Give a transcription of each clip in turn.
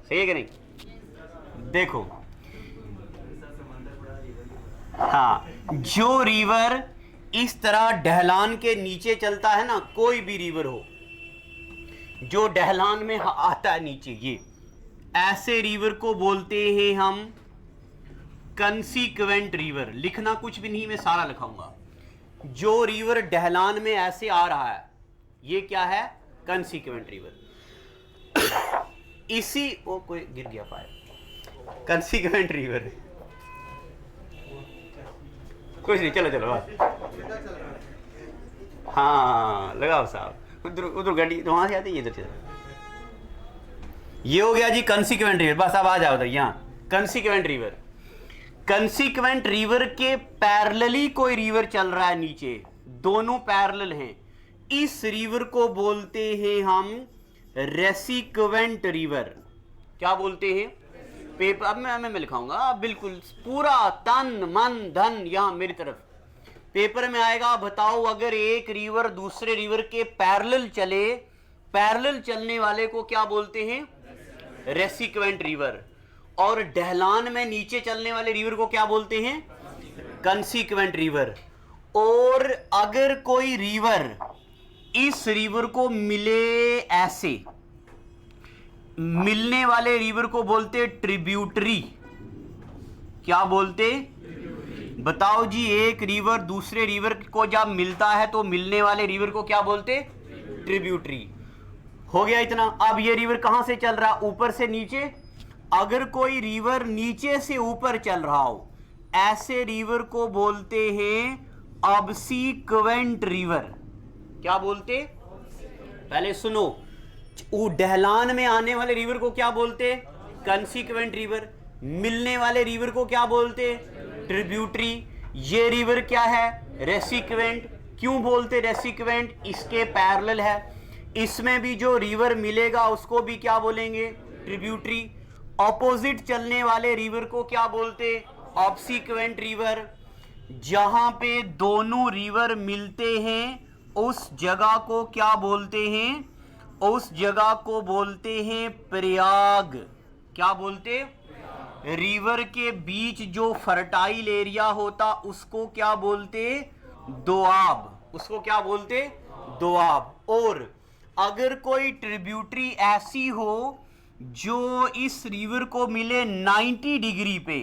सही है कि नहीं? देखो, हाँ, जो रिवर इस तरह ढलान के नीचे चलता है ना, कोई भी रिवर हो जो ढलान में आता है नीचे, ये ऐसे रिवर को बोलते हैं हम कंसीक्वेंट रिवर। लिखना कुछ भी नहीं, मैं सारा लिखाऊंगा। जो रिवर ढलान में ऐसे आ रहा है, ये क्या है? कंसीक्वेंट रिवर। इसी वो कोई गिर गया पाए, कंसीक्वेंट रिवर। कुछ नहीं, चलो चलो बस। हाँ लगाओ साहब, उधर उधर गाड़ी वहां से आती है, इधर से। ये हो गया जी कंसीक्वेंट रिवर। बस अब आ जाओ उधर, यहाँ कंसीक्वेंट रिवर। कंसीक्वेंट रिवर के पैरेलली कोई रिवर चल रहा है नीचे, दोनों पैरेलल हैं, इस रिवर को बोलते हैं हम रेसिक्वेंट रिवर। क्या बोलते हैं? पेपर अब मैं लिखाऊंगा, बिल्कुल पूरा तन मन धन यहां मेरी तरफ पेपर में आएगा। बताओ, अगर एक रिवर दूसरे रिवर के पैरेलल चले, पैरेलल चलने वाले को क्या बोलते हैं? रेसिक्वेंट रिवर। और ढलान में नीचे चलने वाले रिवर को क्या बोलते हैं? कंसीक्वेंट रिवर। और अगर कोई रिवर इस रिवर को मिले, ऐसे मिलने वाले रिवर को बोलते ट्रिब्यूटरी। क्या बोलते? बताओ जी, एक रिवर दूसरे रिवर को जब मिलता है तो मिलने वाले रिवर को क्या बोलते? ट्रिब्यूटरी। हो गया इतना। अब ये रिवर कहां से चल रहा? ऊपर से नीचे। अगर कोई रिवर नीचे से ऊपर चल रहा हो, ऐसे रिवर को बोलते हैं ऑब्सीक्वेंट रिवर। क्या बोलते? पहले सुनो, ढलान में आने वाले रिवर को क्या बोलते? Consequent river. मिलने वाले रिवर को क्या बोलते? ट्रिब्यूटरी। ये रिवर क्या है? रेसिक्वेंट। क्यों बोलते रेसिक्वेंट? इसके पैरेलल है। इसमें भी जो रिवर मिलेगा उसको भी क्या बोलेंगे? ट्रिब्यूटरी। ऑपोजिट चलने वाले रिवर को क्या बोलते? ऑब्सीक्वेंट रिवर। जहां पे दोनों रिवर मिलते हैं उस जगह को क्या बोलते हैं? उस जगह को बोलते हैं प्रयाग। क्या बोलते? रिवर के बीच जो फर्टाइल एरिया होता उसको क्या बोलते? दोआब। उसको क्या बोलते? दोआब। और अगर कोई ट्रिब्यूटरी ऐसी हो जो इस रिवर को मिले 90 डिग्री पे,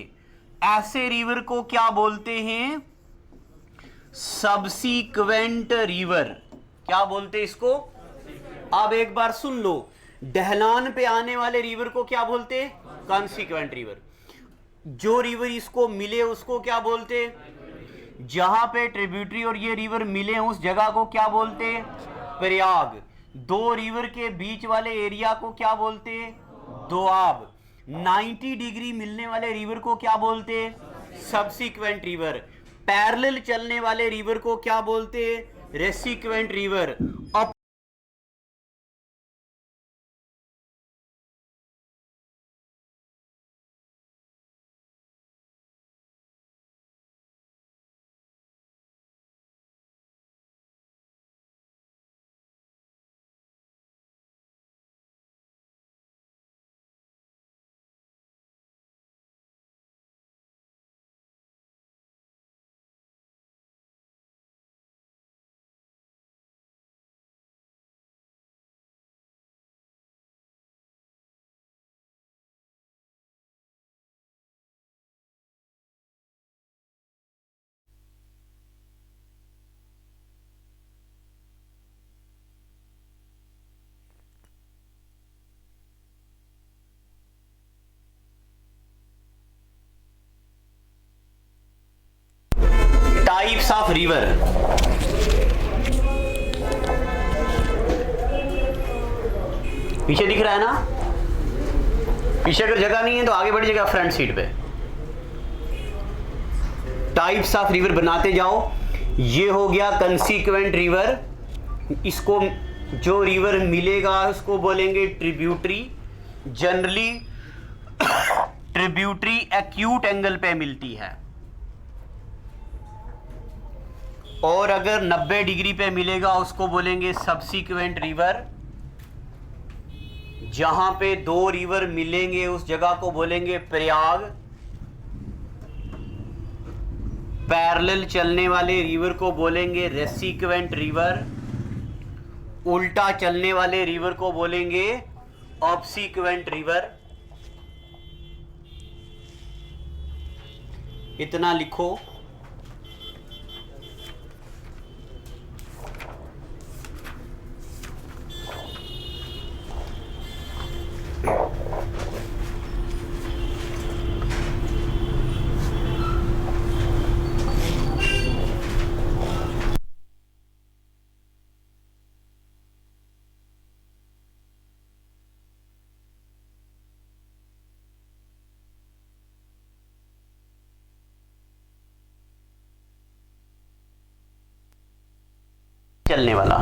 ऐसे रिवर को क्या बोलते हैं? Subsequent river. क्या बोलते इसको? अब एक बार सुन लो, ढलान पे आने वाले रिवर को क्या बोलते? Consequent river. जो रिवर इसको मिले उसको क्या बोलते? जहां पे ट्रिब्यूटरी और ये रिवर मिले उस जगह को क्या बोलते? प्रयाग। दो रिवर के बीच वाले एरिया को क्या बोलते? दोआब। 90 डिग्री मिलने वाले रिवर को क्या बोलते? Subsequent river. पैरेलल चलने वाले रिवर को क्या बोलते? रेसिक्वेंट रिवर। Types of river. पीछे दिख रहा है ना? पीछे अगर जगह नहीं है तो आगे बढ़िएगा फ्रंट सीट पे। टाइप्स ऑफ रिवर बनाते जाओ। ये हो गया कंसीक्वेंट रिवर। इसको जो रिवर मिलेगा उसको बोलेंगे tributary. Generally tributary acute angle पे मिलती है, और अगर 90 डिग्री पे मिलेगा उसको बोलेंगे सबसीक्वेंट रिवर। जहां पे दो रिवर मिलेंगे उस जगह को बोलेंगे प्रयाग। पैरेलल चलने वाले रिवर को बोलेंगे रेसिक्वेंट रिवर। उल्टा चलने वाले रिवर को बोलेंगे ऑब्सिक्वेंट रिवर। इतना लिखो। चलने वाला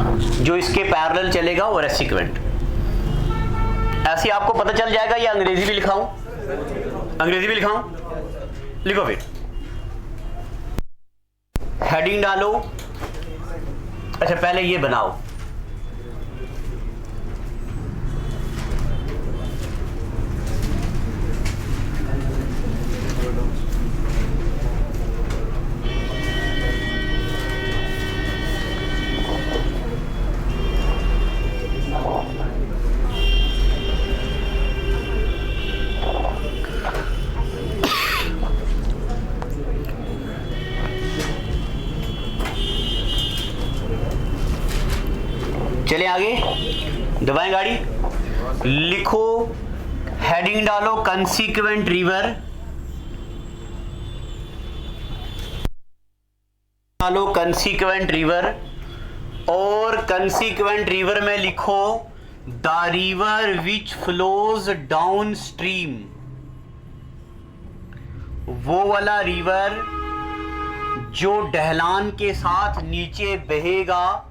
जो इसके पैरेलल चलेगा वो रेसिक्वेंट। ऐसे आपको पता चल जाएगा। ये अंग्रेजी भी लिखाऊं, अंग्रेजी भी लिखाऊं, लिखो फिर। हेडिंग डालो। अच्छा पहले ये बनाओ। चले आगे, दबाएं गाड़ी। लिखो, हेडिंग डालो कंसीक्वेंट रिवर, डालो कंसीक्वेंट रिवर। और कंसीक्वेंट रिवर में लिखो the river which flows down stream. वो वाला रिवर जो ढलान के साथ नीचे बहेगा,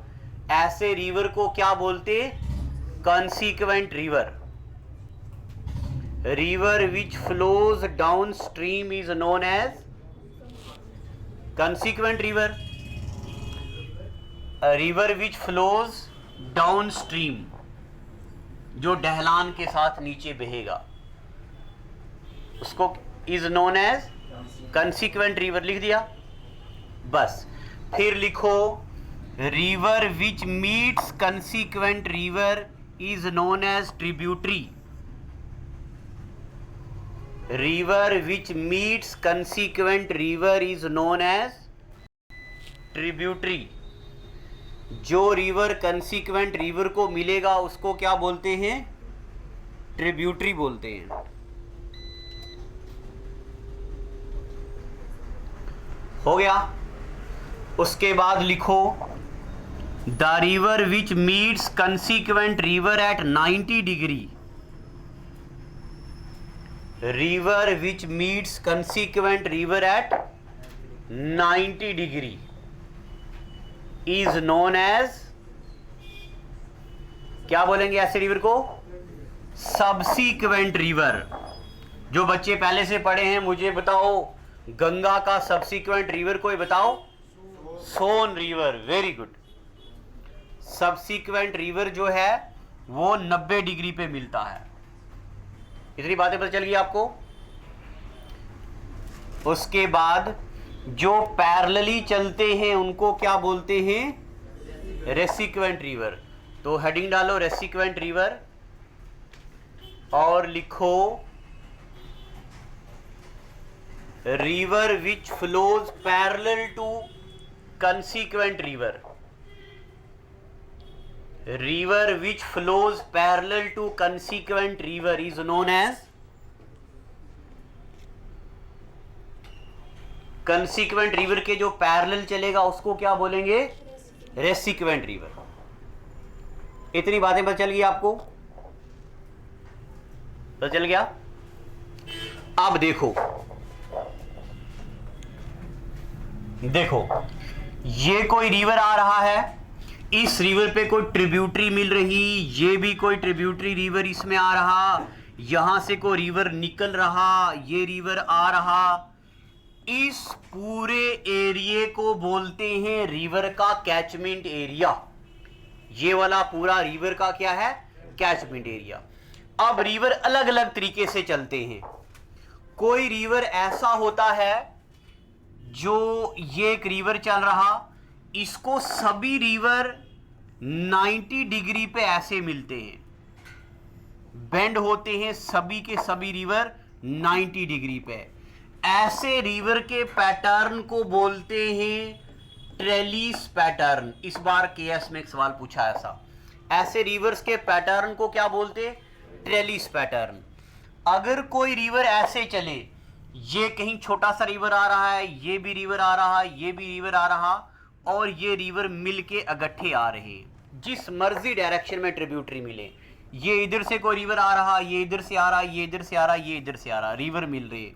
ऐसे रिवर को क्या बोलते? Consequent river. River which flows down stream is known as consequent river. River which flows down stream, जो ढलान के साथ नीचे बहेगा, उसको is known as consequent river. लिख दिया बस। फिर लिखो river which meets consequent river is known as tributary. River which meets consequent river is known as tributary. जो रिवर कंसीक्वेंट रिवर को मिलेगा उसको क्या बोलते हैं? ट्रिब्यूटरी बोलते हैं। हो गया। उसके बाद लिखो the river which meets consequent river at 90 degree. River which meets consequent river at 90 degree is known as, क्या बोलेंगे ऐसे रिवर को? Subsequent river. जो बच्चे पहले से पढ़े हैं मुझे बताओ, गंगा का सबसीक्वेंट रिवर कोई बताओ? Son river. Very good. Subsequent river जो है वो 90 डिग्री पे मिलता है। इतनी बातें पता चल गई आपको। उसके बाद जो पैरेलली चलते हैं उनको क्या बोलते हैं? रेसिक्वेंट रिवर। तो हेडिंग डालो रेसिक्वेंट रिवर और लिखो river which flows parallel to consequent river. River which flows parallel to consequent river is known as consequent river के जो पैरेलल चलेगा उसको क्या बोलेंगे? Resequent river. इतनी बातें पता चल गई आपको? पता चल गया। अब देखो, देखो ये कोई रिवर आ रहा है, इस रिवर पे कोई ट्रिब्यूटरी मिल रही, ये भी कोई ट्रिब्यूटरी रिवर इसमें आ रहा, यहां से कोई रिवर निकल रहा, ये रिवर आ रहा। इस पूरे एरिया को बोलते हैं रिवर का कैचमेंट एरिया। ये वाला पूरा रिवर का क्या है? Catchment area. अब रिवर अलग अलग तरीके से चलते हैं। कोई रिवर ऐसा होता है जो ये एक रिवर चल रहा, इसको सभी रिवर 90 डिग्री पे ऐसे मिलते हैं, बेंड होते हैं सभी के सभी रिवर 90 डिग्री पे। ऐसे रिवर के पैटर्न को बोलते हैं ट्रेलिस पैटर्न। इस बार केएस में एक सवाल पूछा ऐसा, ऐसे रिवर्स के पैटर्न को क्या बोलते? Trellis pattern. अगर कोई रिवर ऐसे चले, ये कहीं छोटा सा रिवर आ रहा है, ये भी रिवर आ रहा है, ये भी रिवर आ रहा, और ये रिवर मिलके इकट्ठे आ रहे, जिस मर्जी डायरेक्शन में ट्रिब्यूटरी मिले, ये इधर से कोई रिवर आ रहा, ये इधर से आ रहा, ये इधर से आ रहा, ये इधर से आ रहा, रिवर मिल रहे,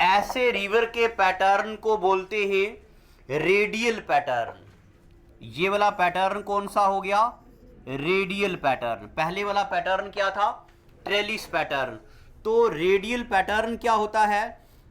ऐसे रिवर के पैटर्न को बोलते हैं रेडियल पैटर्न। ये वाला पैटर्न कौन सा हो गया? Radial pattern. पहले वाला पैटर्न क्या था? Trellis pattern. तो रेडियल पैटर्न क्या होता है?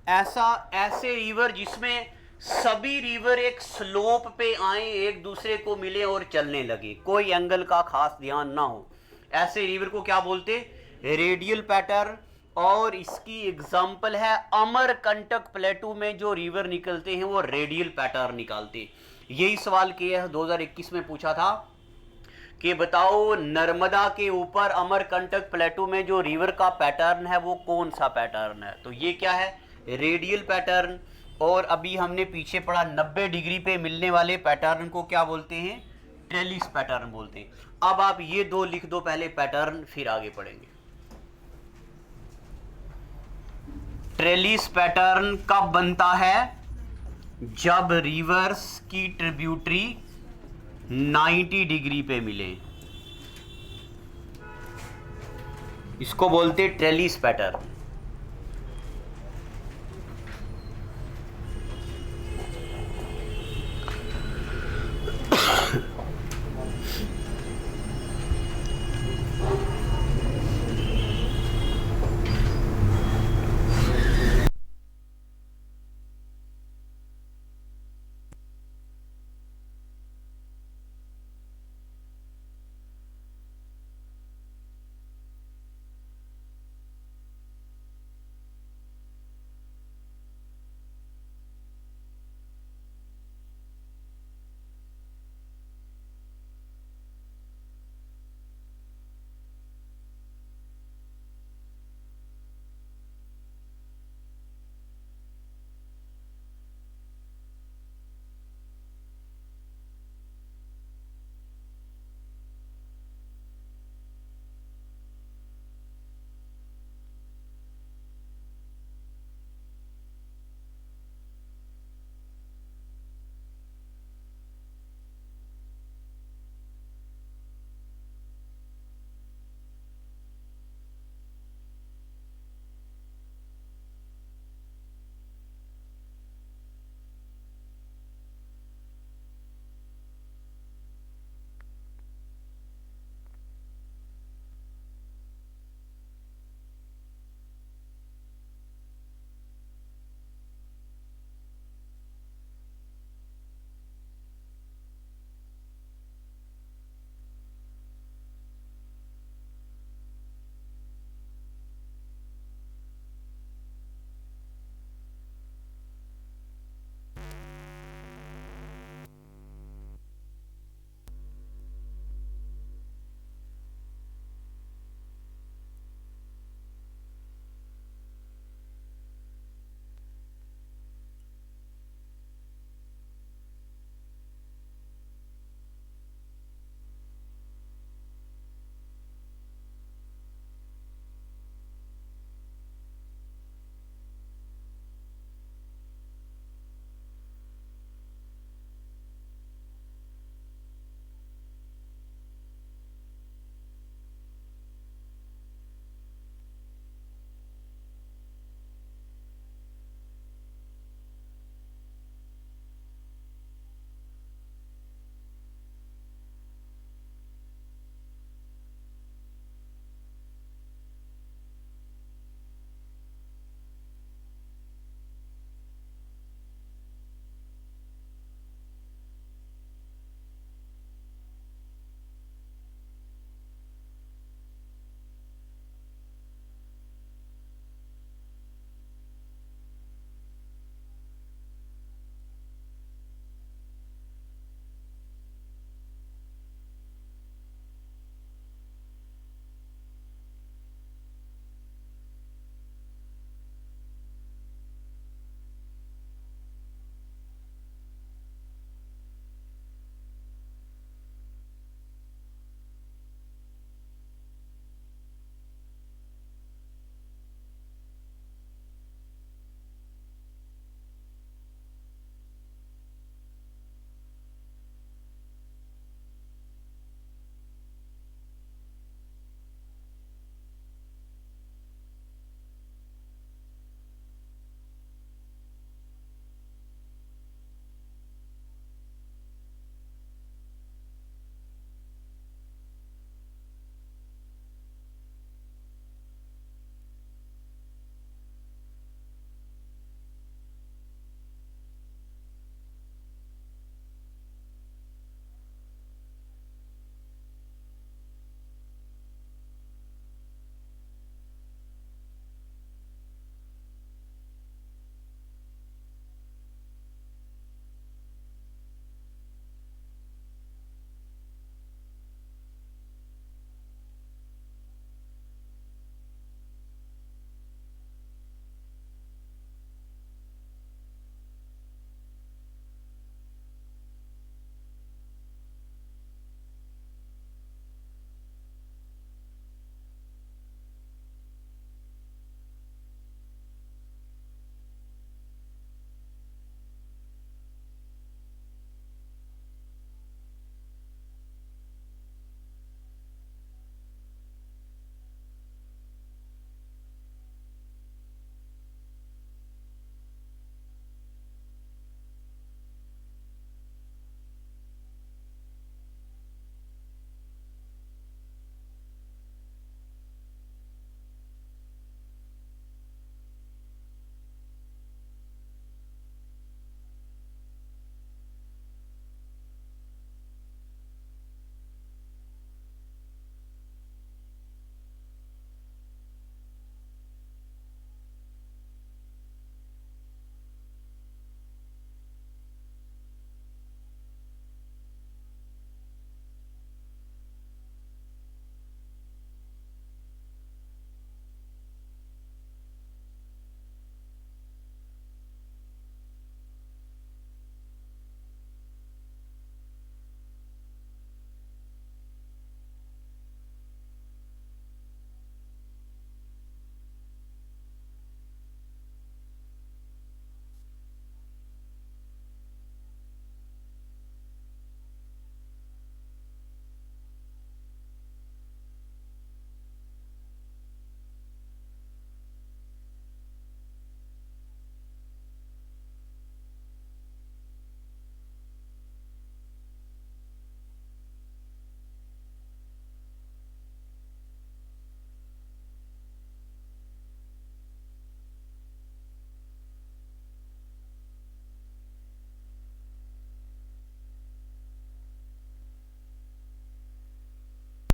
ऐसे रिवर जिसमें सभी रिवर एक स्लोप पे आए, एक दूसरे को मिले और चलने लगे, कोई एंगल का खास ध्यान ना हो, ऐसे रिवर को क्या बोलते? Radial pattern. और इसकी एग्जांपल है अमरकंटक प्लेटू में जो रिवर निकलते हैं वो रेडियल पैटर्न निकालते। यही सवाल किया 2021 में पूछा था कि बताओ नर्मदा के ऊपर अमरकंटक प्लेटू में जो रिवर का पैटर्न है वो कौन सा पैटर्न है? तो ये क्या है? Radial pattern. और अभी हमने पीछे पढ़ा 90 डिग्री पे मिलने वाले पैटर्न को क्या बोलते हैं? ट्रेलिस पैटर्न बोलते हैं। अब आप ये दो लिख दो पहले पैटर्न, फिर आगे पढ़ेंगे। ट्रेलिस पैटर्न कब बनता है? जब रिवर्स की ट्रिब्यूटरी 90 डिग्री पे मिले, इसको बोलते ट्रेलिस पैटर्न।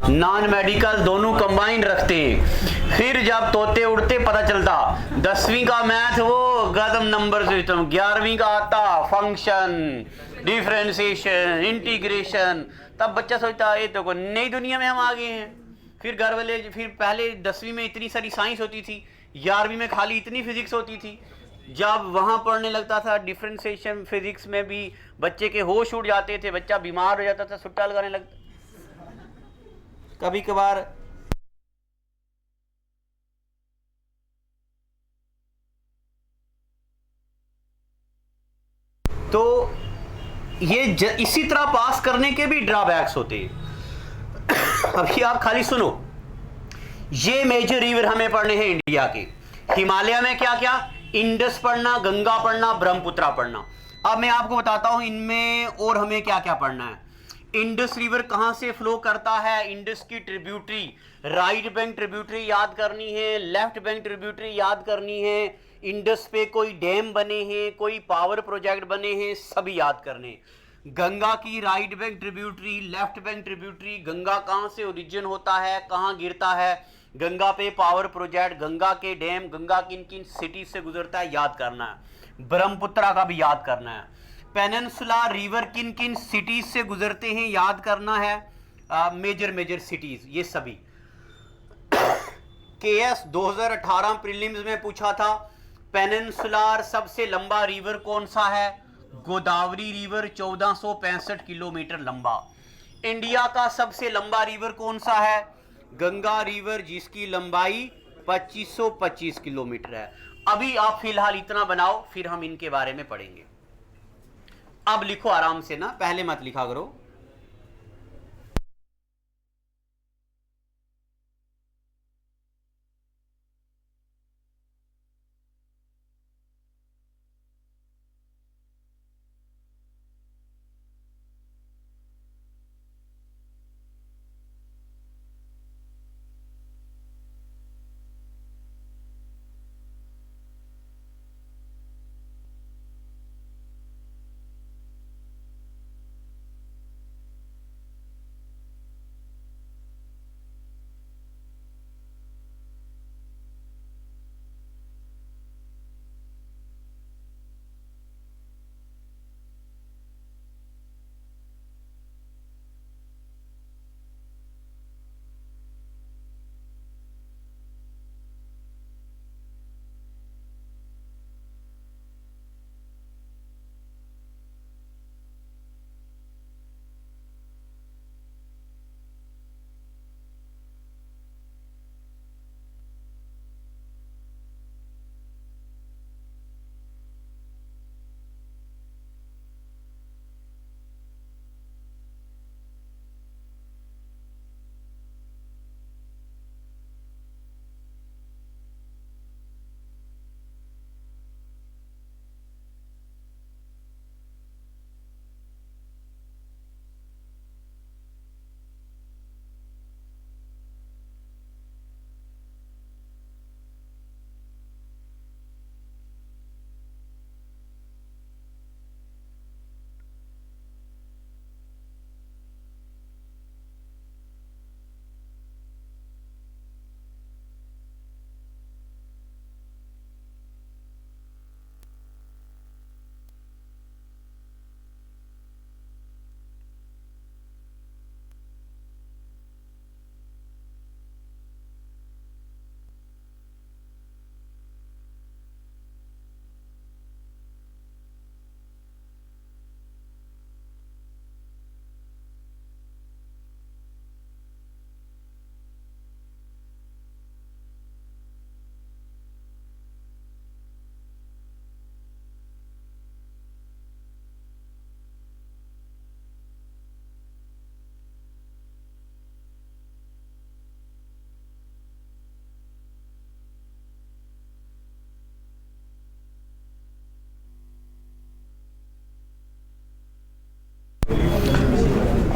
नॉन मेडिकल दोनों कंबाइन रखते हैं। फिर जब तोते उड़ते पता चलता 10वीं का मैथ वो गदम नंबर सिस्टम, 11वीं का आता फंक्शन, डिफरेंशिएशन, इंटीग्रेशन, तब बच्चा सोचता है ये तो नई दुनिया में हम आ गए हैं। फिर घर वाले, फिर पहले 10वीं में इतनी सारी साइंस होती थी, 11वीं में खाली इतनी फिजिक्स होती थी। जब वहाँ पढ़ने लगता था डिफरेंशिएशन फिजिक्स में भी बच्चे के होश उड़ जाते थे, बच्चा बीमार हो जाता था, सुट्टा लगाने लगता। कभी कभार तो ये इसी तरह पास करने के भी ड्रॉबैक्स होते हैं। अभी आप खाली सुनो, ये मेजर रिवर हमें पढ़ने हैं इंडिया के। हिमालय में क्या क्या, इंडस पढ़ना, गंगा पढ़ना, ब्रह्मपुत्रा पढ़ना। अब मैं आपको बताता हूं इनमें और हमें क्या क्या पढ़ना है। इंडस रिवर कहां से फ्लो करता है, इंडस की ट्रिब्यूटरी, राइट बैंक ट्रिब्यूटरी याद करनी है, लेफ्ट बैंक ट्रिब्यूटरी याद करनी है, इंडस पे कोई डैम बने हैं, कोई पावर प्रोजेक्ट बने हैं, सभी याद करने। गंगा की right bank tributary, left bank tributary, Ganga कहां से ओरिजिन होता है, कहां गिरता है, गंगा पे पावर प्रोजेक्ट, गंगा के डैम, गंगा किन किन सिटी से गुजरता है, याद करना है। ब्रह्मपुत्रा का भी याद करना है। पेनिनसुला रिवर किन किन सिटीज से गुजरते हैं, याद करना है। मेजर मेजर सिटीज ये सभी। केएस 2018 प्रीलिम्स में पूछा था, पेनिनसुलार सबसे लंबा रिवर कौन सा है, गोदावरी रिवर 1465 किलोमीटर लंबा। इंडिया का सबसे लंबा रिवर कौन सा है, गंगा रिवर, जिसकी लंबाई 2525 किलोमीटर है। अभी आप फिलहाल इतना बनाओ, फिर हम इनके बारे में पढ़ेंगे। अब लिखो आराम से ना, पहले मत लिखा करो।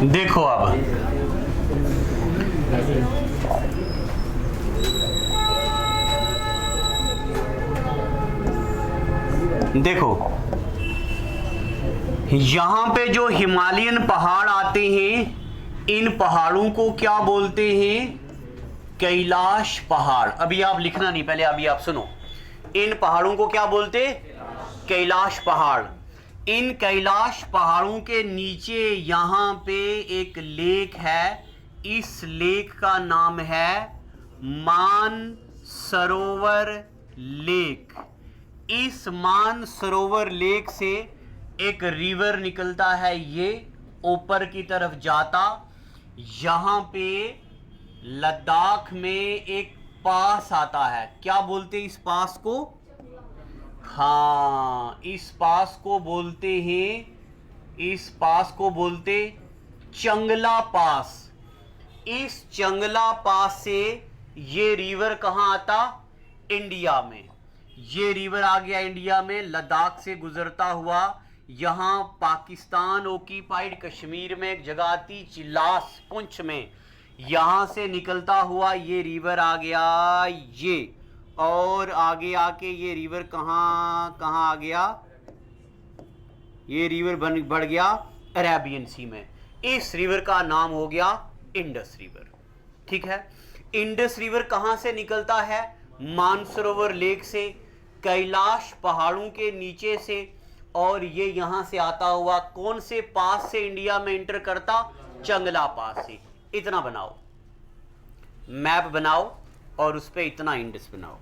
देखो अब देखो, यहां पे जो हिमालयन पहाड़ आते हैं इन पहाड़ों को क्या बोलते हैं? कैलाश पहाड़। अभी आप लिखना नहीं, पहले अभी आप सुनो। इन पहाड़ों को क्या बोलते? कैलाश पहाड़। इन कैलाश पहाड़ों के नीचे यहां पे एक लेक है। इस लेक का नाम है मानसरोवर लेक। इस मानसरोवर लेक से एक रिवर निकलता है, ये ऊपर की तरफ जाता। यहां पे लद्दाख में एक पास आता है, क्या बोलते हैं इस पास को? हाँ, इस पास को बोलते हैं, इस पास को बोलते चंगला पास। इस चंगला पास से ये रिवर कहां आता? इंडिया में। ये रिवर आ गया इंडिया में, लद्दाख से गुजरता हुआ यहां पाकिस्तान ऑक्यूपाइड कश्मीर में एक जगह आती चिल्लास पुंछ में, यहां से निकलता हुआ ये रिवर आ गया ये, और आगे आके ये रिवर कहां कहां आ गया? ये रिवर बढ़ गया अरेबियन सी में। इस रिवर का नाम हो गया इंडस रिवर। ठीक है। इंडस रिवर कहां से निकलता है? मानसरोवर लेक से, कैलाश पहाड़ों के नीचे से, और ये यहां से आता हुआ कौन से पास से इंडिया में एंटर करता? चंगला पास से। इतना बनाओ, मैप बनाओ और उस पर इतना इंडस बनाओ।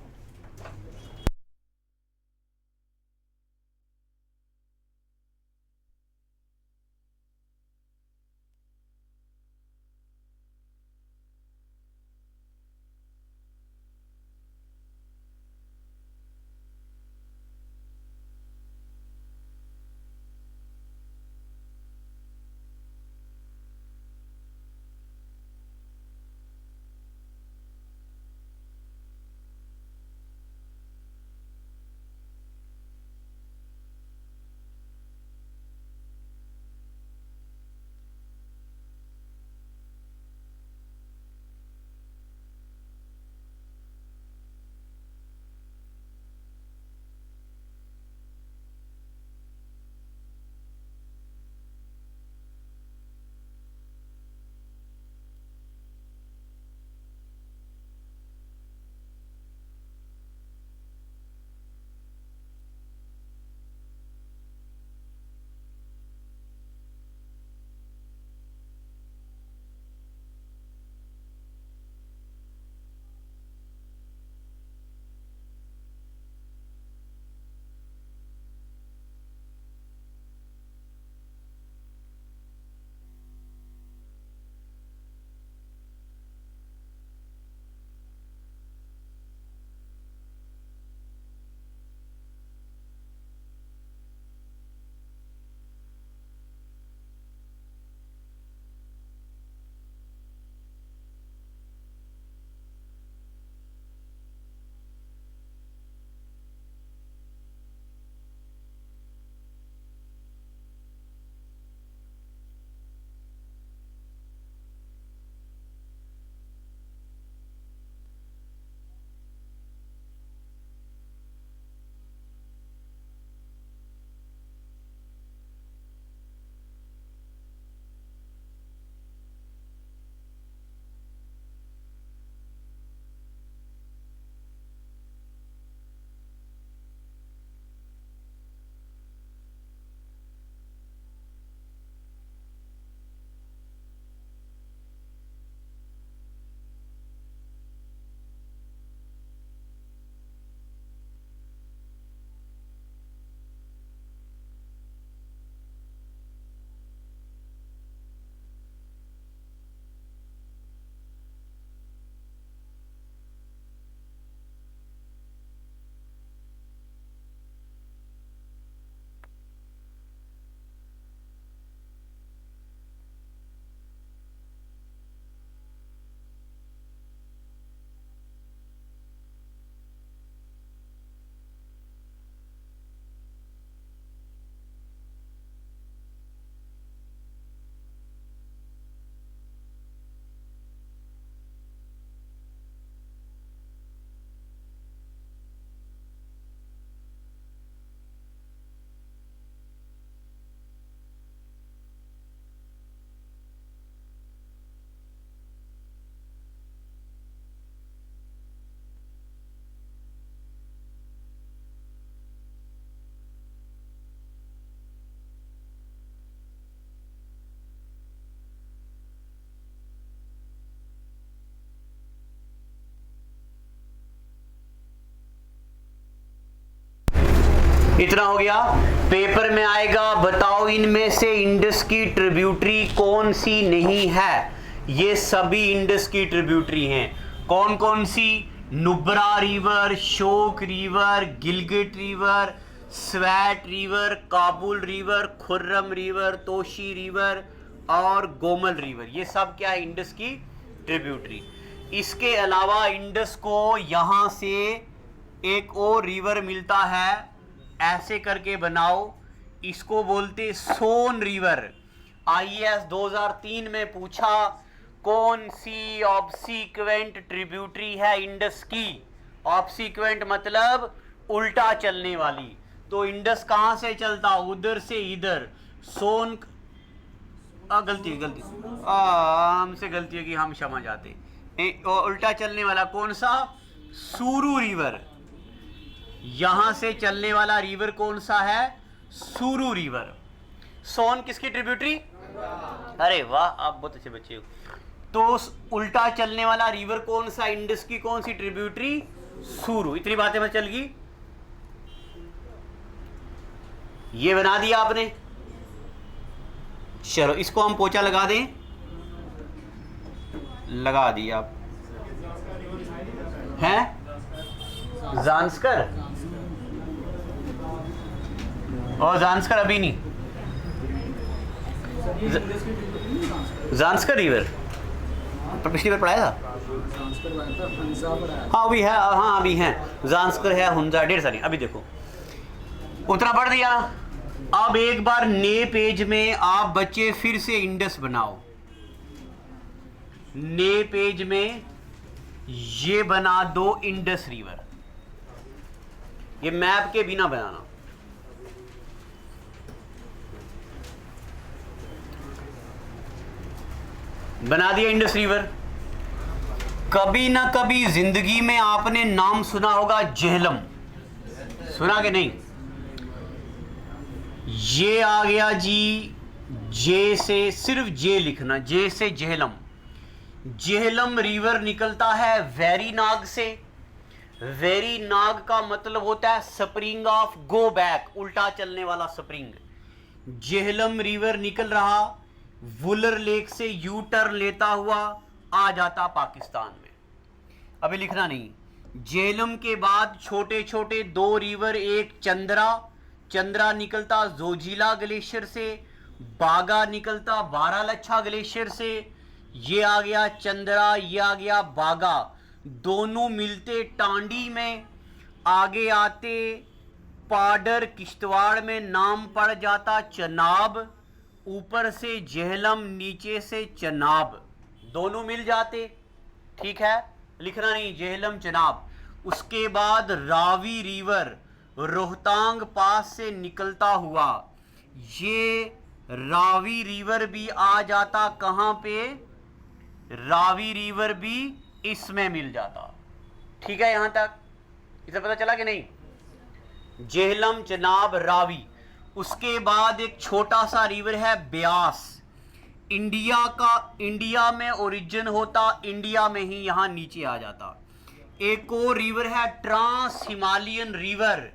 इतना हो गया। पेपर में आएगा बताओ इनमें से इंडस की ट्रिब्यूटरी कौन सी नहीं है। ये सभी इंडस की ट्रिब्यूटरी हैं। कौन कौन सी? Nubra river, Shyok river, Gilgit river, Swat river, Kabul river, Kurram river, Tochi river और गोमल रिवर। ये सब क्या है? इंडस की ट्रिब्यूटरी। इसके अलावा इंडस को यहां से एक और रिवर मिलता है, ऐसे करके बनाओ, इसको बोलते सोन रिवर। आईएएस 2003 में पूछा कौन सी ऑब्सीक्वेंट ट्रिब्यूटरी है इंडस की। ऑब्सीक्वेंट मतलब उल्टा चलने वाली। तो इंडस कहां से चलता? उधर से इधर। सोन गलती हमसे गलती है कि हम क्षमा चाहते। उल्टा चलने वाला कौन सा? सूरू रिवर। यहां से चलने वाला रिवर कौन सा है? सूरू रिवर। सोन किसकी ट्रिब्यूटरी? अरे वाह, आप बहुत अच्छे बच्चे हो। तो उल्टा चलने वाला रिवर कौन सा? इंडस की कौन सी ट्रिब्यूटरी? सूरू। इतनी बातें में चल गई। ये बना दिया आपने। चलो इसको हम पोचा लगा दें। लगा दिया आप हैं। जांस्कर और जांस्कर अभी नहीं। जांस्कर रिवर पर पिछली बार पढ़ाया था। हाँ अभी है, हाँ अभी है। जांस्कर है, हुंजा, ढेर सारी। अभी देखो उतना पढ़ दिया। अब एक बार नए पेज में आप बच्चे फिर से इंडस बनाओ। नए पेज में ये बना दो इंडस रिवर। ये मैप के बिना बनाना। बना दिया इंडस रिवर। कभी ना कभी जिंदगी में आपने नाम सुना होगा झेलम। सुना कि नहीं? ये आ गया जी। जे से सिर्फ जे लिखना, जे से झेलम। झेलम रिवर निकलता है वेरीनाग से। वेरीनाग का मतलब होता है स्प्रिंग ऑफ गो बैक, उल्टा चलने वाला स्प्रिंग। झेलम रिवर निकल रहा वुलर लेक से, यू टर्न लेता हुआ आ जाता पाकिस्तान में। अभी लिखना नहीं। झेलम के बाद छोटे छोटे दो रिवर, एक चंद्रा निकलता जोजिला ग्लेशियर से, बागा निकलता बारालच्छा ग्लेशियर से। ये आ गया चंद्रा, ये आ गया बागा। दोनों मिलते टांडी में। आगे आते पाडर किश्तवाड़ में नाम पड़ जाता चनाब। ऊपर से झेलम, नीचे से चनाब, दोनों मिल जाते। ठीक है, लिखना नहीं, झेलम चनाब। उसके बाद रावी रिवर रोहतांग पास से निकलता हुआ, ये रावी रिवर भी आ जाता कहां पे? रावी रिवर भी इसमें मिल जाता। ठीक है, यहां तक इसे पता चला कि नहीं? झेलम, चनाब, रावी। उसके बाद एक छोटा सा रिवर है ब्यास। इंडिया में ओरिजिन होता, इंडिया में ही यहां नीचे आ जाता। एक और रिवर है ट्रांस हिमालयन रिवर,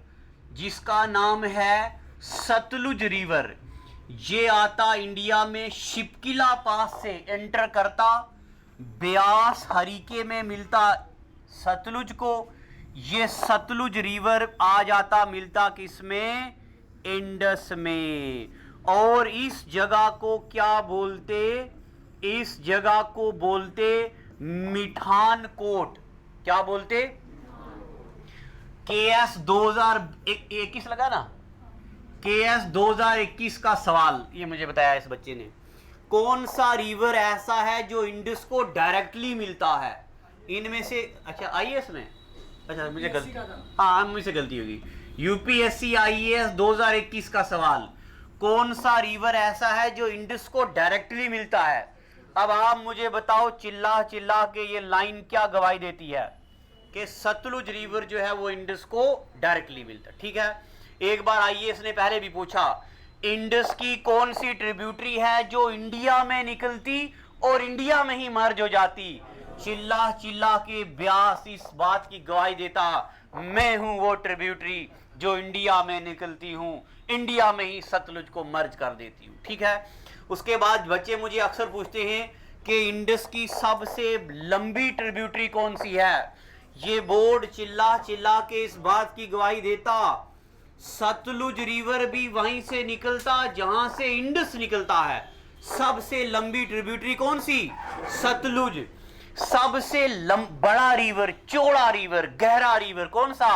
जिसका नाम है सतलुज रिवर। ये आता इंडिया में शिपकिला पास से एंटर करता, ब्यास हरीके में मिलता सतलुज को। ये सतलुज रिवर आ जाता मिलता किसमें? इंडस में। और इस जगह को क्या बोलते? इस जगह को बोलते मिठान कोट। क्या बोलते? KS 2021 लगा ना? KS 2021 का सवाल ये मुझे बताया इस बच्चे ने। कौन सा रिवर ऐसा है जो इंडस को डायरेक्टली मिलता है? इनमें से अच्छा आईएएस में, अच्छा मुझे गलती, हाँ मुझसे गलती होगी। यूपीएससी आईएएस 2021 का सवाल, कौन सा रिवर ऐसा है जो इंडस को डायरेक्टली मिलता है? अब आप मुझे बताओ चिल्ला चिल्ला के ये लाइन क्या गवाही देती है कि सतलुज रिवर जो है वो इंडस को डायरेक्टली मिलता है। ठीक है, एक बार आईएएस ने पहले भी पूछा इंडस की कौन सी ट्रिब्यूटरी है जो इंडिया में निकलती और इंडिया में ही मर्ज हो जाती? चिल्ला चिल्ला के ब्यास इस बात की गवाही देता, मैं हूं वो ट्रिब्यूटरी जो इंडिया में निकलती हूं, इंडिया में ही सतलुज को मर्ज कर देती हूं। ठीक है। उसके बाद बच्चे मुझे अक्सर पूछते हैं कि इंडस की सबसे लंबी ट्रिब्यूटरी कौन सी है। ये बोर्ड चिल्ला चिल्ला के इस बात की गवाही देता, सतलुज रिवर भी वहीं से निकलता जहां से इंडस निकलता है। सबसे लंबी ट्रिब्यूटरी कौन सी? सतलुज। सबसे बड़ा रिवर, चौड़ा रिवर, गहरा रिवर कौन सा?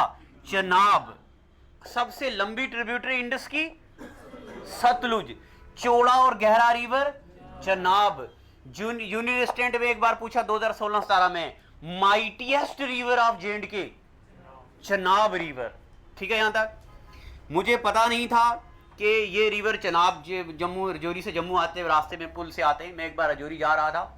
चनाब। सबसे लंबी ट्रिब्यूटरी इंडस की सतलुज, चौड़ा और गहरा रिवर चनाब। यूनियन स्टैंड में एक बार पूछा 2016-17 में, mightiest river of J&K Chenab river. ठीक है। यहां तक मुझे पता नहीं था कि ये रिवर चनाब जम्मू, रजौरी से जम्मू आते रास्ते में पुल से आते हैं। मैं एक बार रजौरी जा रहा था,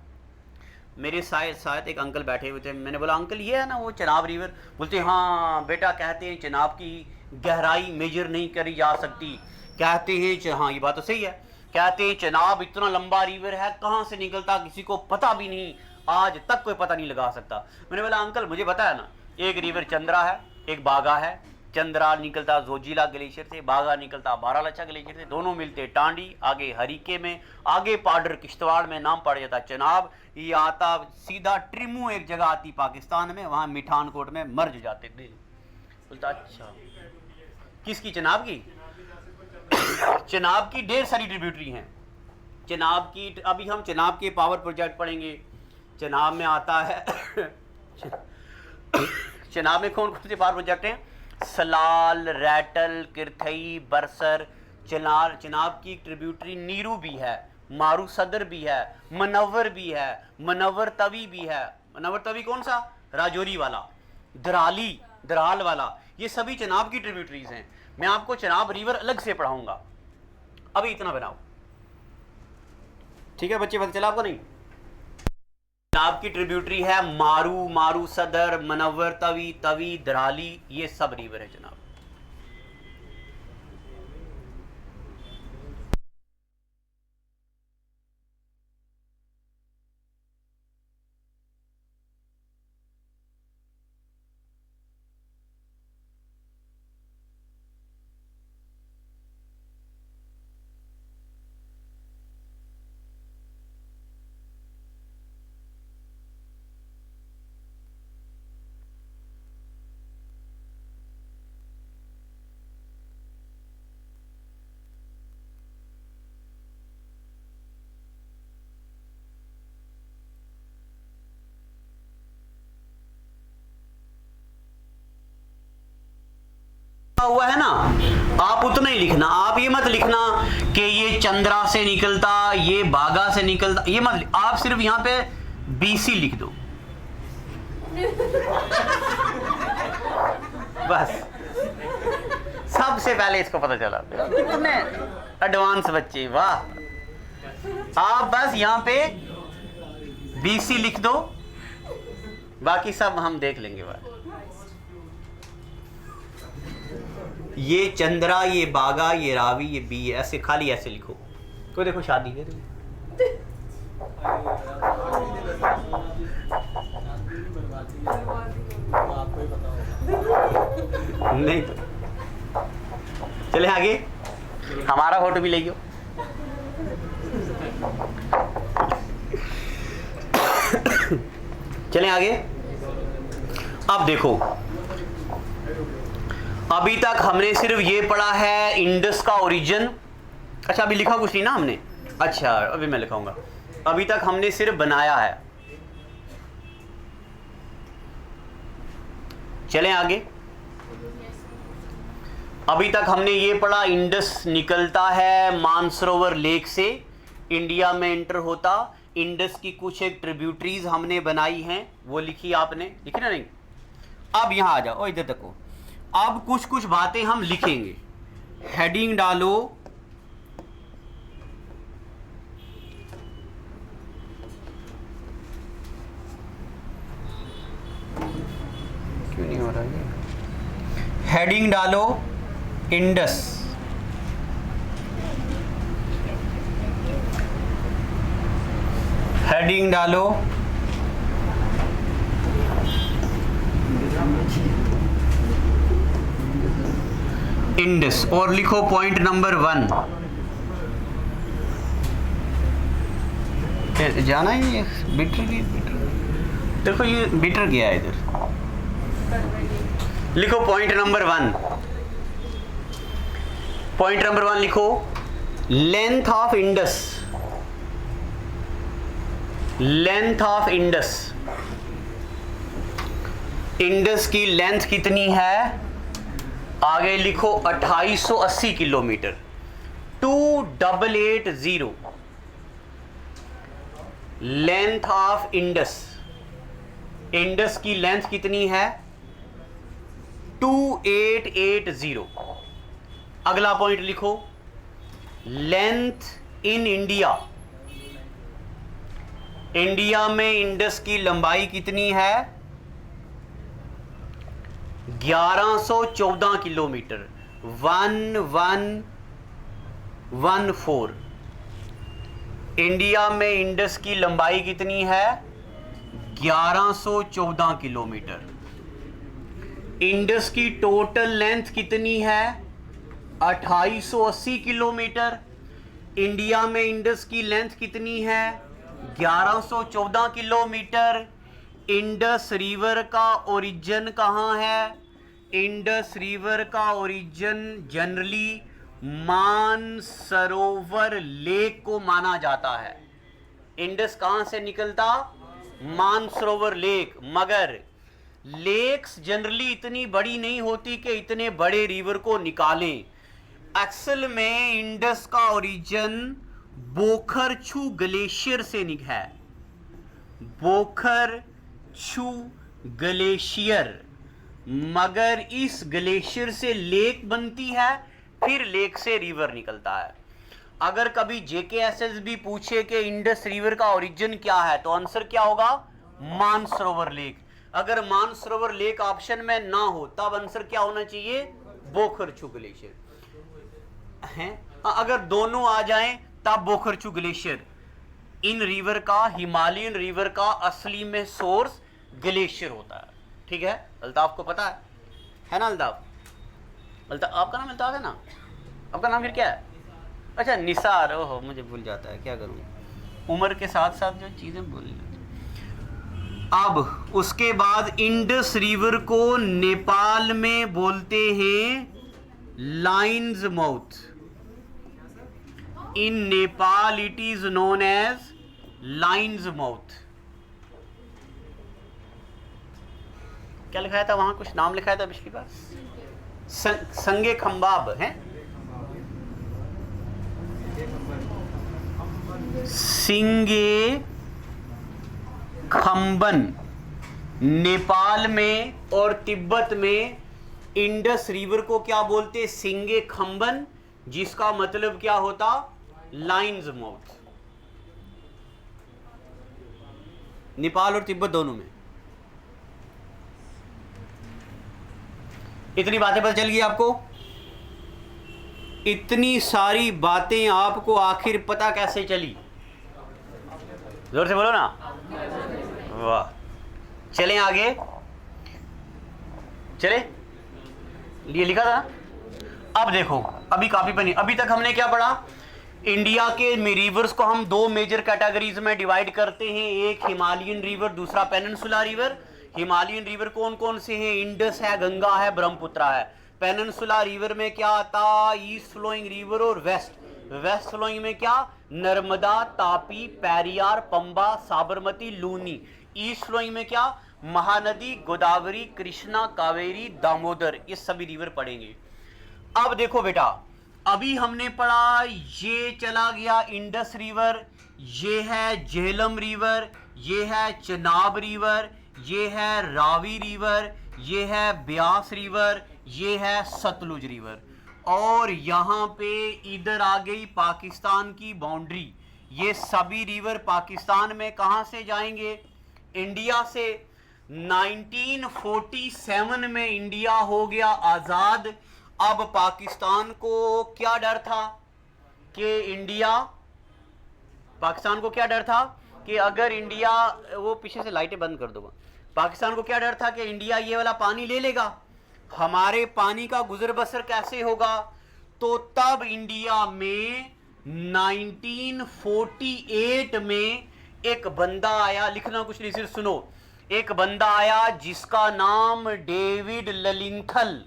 मेरे साथ एक अंकल बैठे हुए थे। मैंने बोला अंकल ये है ना वो चनाब रिवर? बोलते हाँ बेटा, कहते हैं चनाब की गहराई मेजर नहीं करी जा सकती। कहते हैं हाँ ये बात तो सही है। कहते हैं चनाब इतना लंबा रिवर है, कहाँ से निकलता किसी को पता भी नहीं, आज तक कोई पता नहीं लगा सकता। मैंने बोला अंकल मुझे पता है ना, एक रिवर चंद्रा है, एक बागा है। चंद्रा निकलता जोजिला ग्लेशियर से, बागा निकलता बारालाचा ग्लेशियर से, दोनों मिलते टांडी, आगे हरीके में, आगे पाडर किश्तवाड़ में, नाम पड़ जाता चनाब। ये आता सीधा ट्रिमू एक जगह आती पाकिस्तान में, वहां मिठानकोट में मर्ज जाते थे। बोलता अच्छा किसकी? चनाब की। चनाब की ढेर सारी ट्रिब्यूटरी हैं। चनाब की अभी हम चनाब के पावर प्रोजेक्ट पढ़ेंगे। चनाब में आता है चनाब में कौन कौन से पावर प्रोजेक्ट हैं? सलाल, रैटल, किरथई, बरसर। चनाब की ट्रिब्यूटरी नीरू भी है, मारू सदर भी है, मनव्वर भी है, मनव्वर तवी भी है। मनव्वर तवी कौन सा? राजौरी वाला। दराली, दराल वाला, ये सभी चनाब की ट्रिब्यूटरीज हैं। मैं आपको चनाब रिवर अलग से पढ़ाऊंगा, अभी इतना बनाओ। ठीक है बच्चे, पता चला आपको? नहीं, चनाब की ट्रिब्यूटरी है मारू, मारू सदर, मनव्वर तवी, तवी, दराली, ये सब रिवर है जनाब। हुआ है ना, आप उतना ही लिखना। आप ये मत लिखना कि ये चंद्रा से निकलता, ये बागा से निकलता, ये मत। आप सिर्फ यहां पे BC लिख दो बस। सबसे पहले इसको पता चला। कितने एडवांस बच्चे, वाह। आप बस यहां पे BC लिख दो, बाकी सब हम देख लेंगे बात। ये चंद्रा, ये बागा, ये रावी, ये बी, ऐसे खाली ऐसे लिखो। कोई देखो शादी है नहीं तो चले आगे, हमारा फोटो भी ले लो। चले आगे। अब देखो, अभी तक हमने सिर्फ ये पढ़ा है इंडस का ओरिजिन। अच्छा अभी लिखा कुछ नहीं ना हमने? अच्छा अभी मैं लिखाऊंगा। अभी तक हमने सिर्फ बनाया है। चलें आगे। अभी तक हमने ये पढ़ा इंडस निकलता है मानसरोवर लेक से, इंडिया में एंटर होता। इंडस की कुछ एक ट्रिब्यूटरीज हमने बनाई हैं, वो लिखी आपने, लिखी ना? नहीं। अब यहां आ जाओ, इधर तक। अब कुछ कुछ बातें हम लिखेंगे। हेडिंग डालो, क्यों नहीं हो रहा है? हेडिंग डालो इंडस, हेडिंग डालो इंडस। और लिखो पॉइंट नंबर 1। जाना है ये बिटर की, देखो ये बिटर गया है इधर। लिखो पॉइंट नंबर 1। पॉइंट नंबर 1 लिखो, length of Indus. Length of Indus, Indus की लेंथ कितनी है? आगे लिखो 2880 kilometre. 2880 length of Indus. Indus की लेंथ कितनी है? 2880। अगला पॉइंट लिखो, लेंथ इन इंडिया। इंडिया में इंडस की लंबाई कितनी है? 1114 किलोमीटर। 1114। इंडिया में इंडस की लंबाई कितनी है? 1114 किलोमीटर। इंडस की टोटल लेंथ कितनी है? 2880 किलोमीटर। इंडिया में इंडस की लेंथ कितनी है? 1114 किलोमीटर। इंडस रिवर का ओरिजिन कहाँ है? इंडस रिवर का ओरिजिन जनरली मानसरोवर लेक को माना जाता है। इंडस कहाँ से निकलता? मानसरोवर लेक। मगर लेक्स जनरली इतनी बड़ी नहीं होती कि इतने बड़े रिवर को निकालें। एक्चुअल में इंडस का ओरिजिन बोखरछू ग्लेशियर से निकला है। बोखरछू ग्लेशियर। मगर इस ग्लेशियर से लेक बनती है, फिर लेक से रिवर निकलता है। अगर कभी जेकेएसएस भी पूछे कि इंडस रिवर का ओरिजिन क्या है, तो आंसर क्या होगा? मानसरोवर लेक। अगर मानसरोवर लेक ऑप्शन में ना हो, तब आंसर क्या होना चाहिए? बोखरछू ग्लेशियर है। अगर दोनों आ जाएं, तब बोखरछू ग्लेशियर। इन रिवर का, हिमालयन रिवर का असली में सोर्स ग्लेशियर होता है। ठीक है, अल्ताफ को पता है ना? अल्ताफ, आपका नाम अल्ताफ है ना? आपका नाम फिर क्या है? अच्छा, निसार। ओहो, मुझे भूल जाता है, क्या करूं, उम्र के साथ साथ जो चीजें भूल जाती। अब उसके बाद इंडस रिवर को नेपाल में बोलते हैं lion's mouth. In Nepal it is known as lion's mouth. क्या लिखाया था वहां? कुछ नाम लिखाया था पिछली बार। संगे खंबाब है, सिंगे खंबन। नेपाल में और तिब्बत में इंडस रिवर को क्या बोलते? सिंगे खंबन, जिसका मतलब क्या होता? Lines mouth. नेपाल और तिब्बत दोनों में। इतनी बातें पता चल गई आपको? इतनी सारी बातें आपको आखिर पता कैसे चली? जोर से बोलो ना। वाह। चलें आगे, चले। ये लिखा था। अब देखो, अभी कॉपी पर नहीं। अभी तक हमने क्या पढ़ा? इंडिया के रिवर्स को हम दो मेजर कैटेगरीज में डिवाइड करते हैं। एक हिमालयन रिवर, दूसरा पेनिनसुला रिवर। हिमालयन रिवर कौन कौन से हैं? इंडस है, गंगा है, ब्रह्मपुत्र है। पेनिनसुला रिवर में क्या आता? ईस्ट फ्लोइंग रिवर और वेस्ट। वेस्ट फ्लोइंग में क्या? नर्मदा, तापी, पेरियार, पंबा, साबरमती, लूनी। ईस्ट फ्लोइंग में क्या? महानदी, गोदावरी, कृष्णा, कावेरी, दामोदर। ये सभी रिवर पढ़ेंगे। अब देखो बेटा, अभी हमने पढ़ा, ये चला गया इंडस रिवर, ये है झेलम रिवर, ये है चनाब रिवर, ये है रावी रिवर, ये है ब्यास रिवर, ये है सतलुज रिवर। और यहाँ पे इधर आ गई पाकिस्तान की बाउंड्री। ये सभी रिवर पाकिस्तान में कहाँ से जाएंगे? इंडिया से। 1947 में इंडिया हो गया आज़ाद। अब पाकिस्तान को क्या डर था कि पाकिस्तान को क्या डर था कि अगर इंडिया, वो पीछे से लाइटें बंद कर दो। पाकिस्तान को क्या डर था कि इंडिया ये वाला पानी ले लेगा। हमारे पानी का गुजर बसर कैसे होगा? तो तब इंडिया में 1948 में एक बंदा आया, लिखना कुछ नहीं, सिर्फ सुनो। एक बंदा आया जिसका नाम डेविड ललिंथल।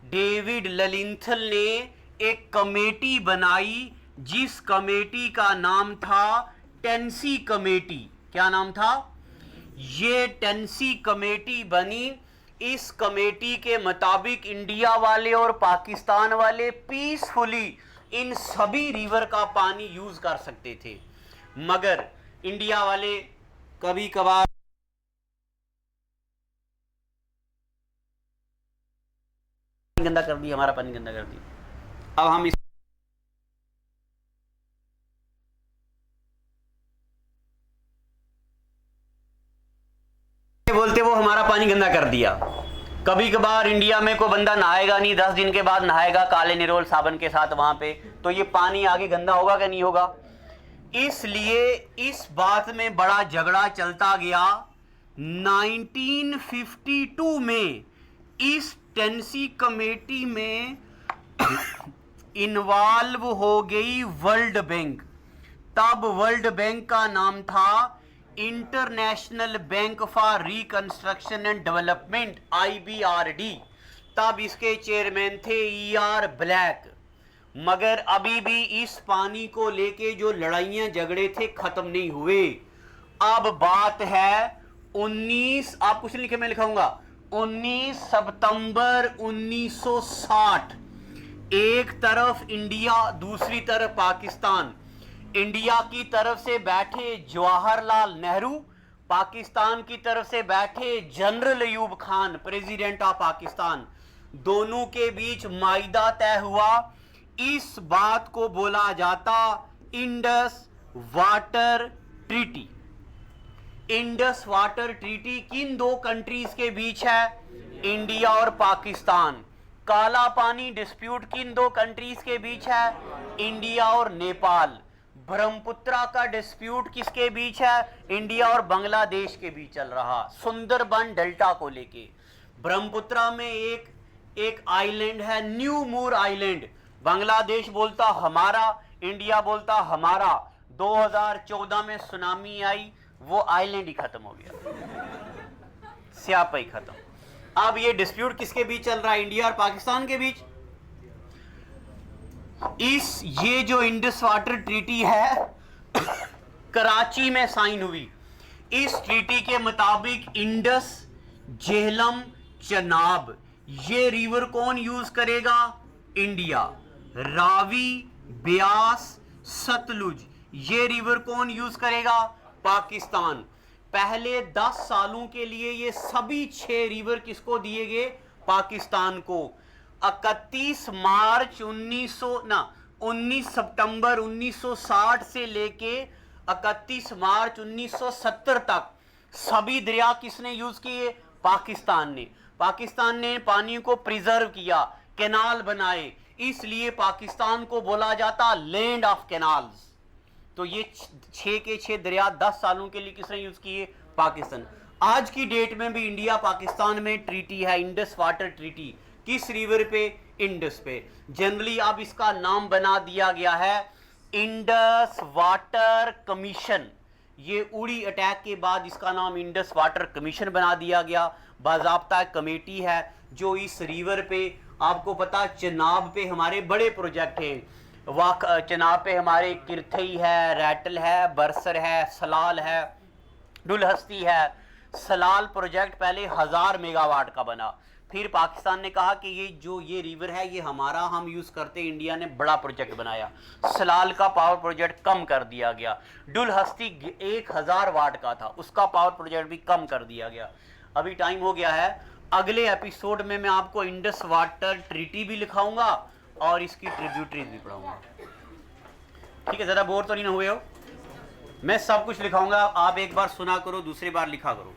डेविड ललिंथल ने एक कमेटी बनाई, जिस कमेटी का नाम था टेंसी कमेटी। क्या नाम था? ये टेंसी कमेटी बनी। इस कमेटी के मुताबिक इंडिया वाले और पाकिस्तान वाले पीसफुली इन सभी रिवर का पानी यूज कर सकते थे, मगर इंडिया वाले कभी कभार गंदा कर दिया, हमारा पानी गंदा कर दिया। अब हम इस बोलते वो हमारा पानी गंदा कर दिया। कभी कभार इंडिया में कोई बंदा नहाएगा नहीं, 10 दिन के बाद नहाएगा काले निरोल साबन के साथ वहां पे, तो ये पानी आगे गंदा होगा कि नहीं होगा? इसलिए इस बात में बड़ा झगड़ा चलता गया। 1952 में इस टेंसी कमेटी में इन्वॉल्व हो गई वर्ल्ड बैंक। तब वर्ल्ड बैंक का नाम था international bank for reconstruction and development, IBRD। तब इसके चेयरमैन थे ER ब्लैक। मगर अभी भी इस पानी को लेके जो लड़ाइयां झगड़े थे खत्म नहीं हुए। अब बात है 19, आप कुछ लिखे मैं लिखाऊंगा, 19 सितंबर 1960। एक तरफ इंडिया, दूसरी तरफ पाकिस्तान। इंडिया की तरफ से बैठे जवाहरलाल नेहरू, पाकिस्तान की तरफ से बैठे general Ayub Khan, president of Pakistan. दोनों के बीच माइदा तय हुआ। इस बात को बोला जाता Indus water treaty. Indus water treaty किन दो कंट्रीज के बीच है? इंडिया और पाकिस्तान। काला पानी डिस्प्यूट किन दो कंट्रीज के बीच है? इंडिया और नेपाल। ब्रह्मपुत्रा का डिस्प्यूट किसके बीच है? इंडिया और बांग्लादेश के बीच चल रहा, सुंदरबन डेल्टा को लेके। ब्रह्मपुत्रा में एक आइलैंड है न्यू मूर आइलैंड। बांग्लादेश बोलता हमारा, इंडिया बोलता हमारा। 2014 में सुनामी आई, वो आइलैंड ही खत्म हो गया, स्यापा ही खत्म। अब ये डिस्प्यूट किसके बीच चल रहा है? इंडिया और पाकिस्तान के बीच। ये जो इंडस वाटर ट्रीटी है कराची में साइन हुई। इस ट्रीटी के मुताबिक इंडस, झेलम, चनाब, ये रिवर कौन यूज करेगा? इंडिया। रावी, ब्यास, सतलुज, ये रिवर कौन यूज करेगा? पाकिस्तान। पहले 10 सालों के लिए ये सभी 6 रिवर किसको दिए गए? पाकिस्तान को। 19 सितंबर 1960 से लेके 31 मार्च 1970 तक सभी दरिया किसने यूज किए? पाकिस्तान ने। पाकिस्तान ने पानी को प्रिजर्व किया, कैनाल बनाए, इसलिए पाकिस्तान को बोला जाता लैंड ऑफ कैनाल्स। तो ये 6 के 6 दरिया 10 सालों के लिए किसने यूज किए? पाकिस्तान। आज की डेट में भी इंडिया पाकिस्तान में ट्रीटी है, इंडस वाटर ट्रीटी। किस रिवर पे? इंडस पे। जनरली अब इसका नाम बना दिया गया है इंडस वाटर कमीशन। ये उड़ी अटैक के बाद इसका नाम इंडस वाटर कमीशन बना दिया गया। बाज़ाब्ता कमेटी है जो इस रिवर पे, आपको पता चनाब पे हमारे बड़े प्रोजेक्ट हैं। चनाब पे हमारे किरथई है, रैटल है, बरसर है, सलाल है, डुलहस्ती है। सलाल प्रोजेक्ट पहले 1000 मेगावाट का बना, फिर पाकिस्तान ने कहा कि ये रिवर है ये हमारा, हम यूज़ करते, इंडिया ने बड़ा प्रोजेक्ट बनाया, सलाल का पावर प्रोजेक्ट कम कर दिया गया। डुलहस्ती 1000 वाट का था, उसका पावर प्रोजेक्ट भी कम कर दिया गया। अभी टाइम हो गया है, अगले एपिसोड में मैं आपको इंडस वाटर ट्रीटी भी लिखाऊंगा और इसकी ट्रिब्यूटरीज भी पढ़ाऊंगा। ठीक है, ज़्यादा बोर तो नहीं हुए हो? मैं सब कुछ लिखाऊंगा, आप एक बार सुना करो, दूसरी बार लिखा करो।